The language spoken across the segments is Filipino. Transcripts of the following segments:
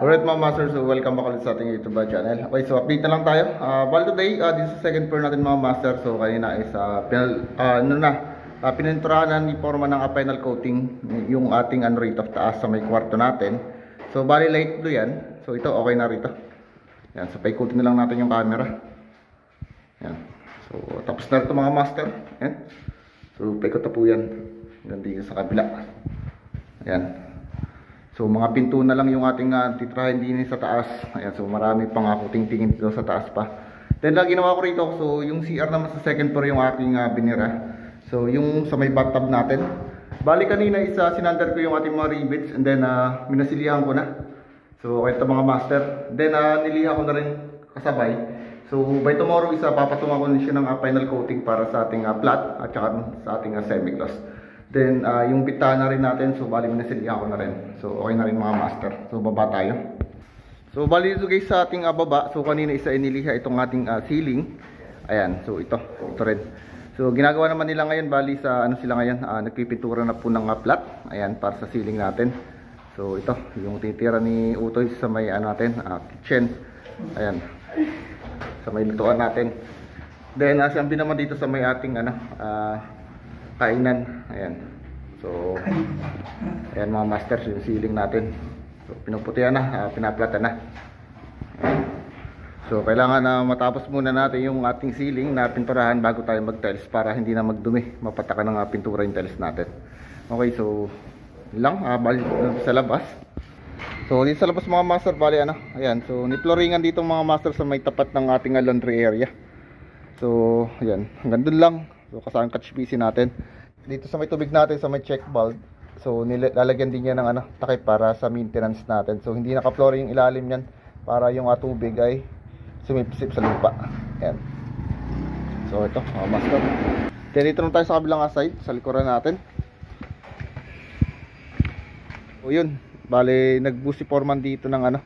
Alright mga master, so welcome back ulit sa ating YouTube channel. Okay, so update na lang tayo. Today, this is second floor natin mga master. So kanina is pininturahan na ni Forma ng final coating yung ating rito taas sa may kwarto natin. So bali light blue yan. So ito okay na rito. Yan, so paikutin na lang natin yung camera. Yan. So tapos na ito mga master. Yan. So paikot na po yan. Yan dito sa kabila. Yan. So mga pinto na lang yung ating titrahin din sa taas. Ayan, so marami pang tingin dito sa taas pa. Then ginawa ko rito, so yung CR naman sa second floor yung aking binira. So yung sa may bathtub natin. Bali kanina sinander ko yung ating mga rivets and then minasilihan ko na. So ito mga master. Then niliha ko na rin kasabay. So by tomorrow papatungan ko na siya ng final coating para sa ating flat at saka sa ating semi-gloss. Then yung bitana rin natin, so bali minasilihan ko na rin. So okay na rin mga master. So baba tayo. So bali dito guys sa ating baba. So kanina iniliha itong ating ceiling. Ayan, so ito rin. So ginagawa naman nila ngayon, bali sa sila ngayon, nagpipintura na po ng flat. Ayan, para sa ceiling natin. So ito, yung titira ni Utoy sa may natin, kitchen. Ayan. Sa may lutuan natin. Then siyempre naman dito sa may ating kainan. Ayan. So ayan mga masters, yung ceiling natin. So pinuputihan na, pinaplatan na. Ayan. So kailangan matapos muna natin yung ating ceiling na pinturahan bago tayo mag-tiles para hindi na magdumi, mapatakan ng pintura yung tiles natin. Okay, so lang balik sa labas. So dito sa labas mga master, bali ayan, so ni-flooringan dito mga master sa may tapat ng ating laundry area. So ayan, hanggang dun lang. So kasama catch PC natin. Dito sa may tubig natin sa may check valve. So lalagyan din niya ng takip para sa maintenance natin. So hindi naka-flooring yung ilalim niyan para yung tubig ay sumipsip sa lupa. Ayan. So ito, master. Then dito naman tayo sa kabilang side, sa likuran natin. So yun, bali nag-boost si Foreman dito ng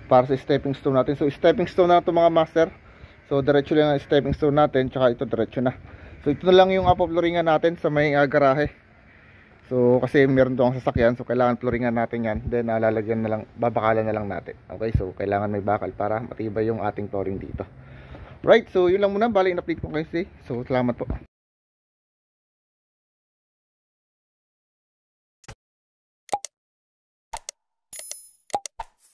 para sa stepping stone natin. So stepping stone na ito mga master. So diretso lang ang stepping stone natin, tsaka ito diretso na. So ito na lang yung flooringan natin sa may garahe. So kasi meron doon sasakyan, so kailangan flooringan natin yan. Then lalagyan na lang, babakalan na lang natin. Okay, so kailangan may bakal para matibay yung ating flooring dito. Right, so yun lang muna, bali in-update ko kasi. So salamat po.